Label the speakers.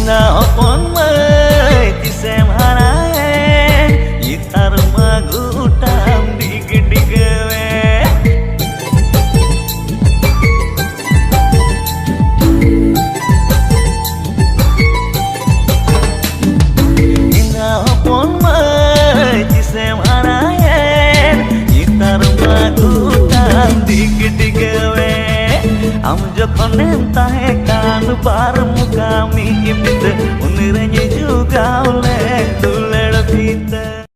Speaker 1: Indah hopon mai tisem haraen gitar magu utam dig-digwe Indah hopon mai tisem haraen gitar magu utam dig-digwe Am jokhonem tahekan bareng kami ibit unirnya juga oleh tuler kita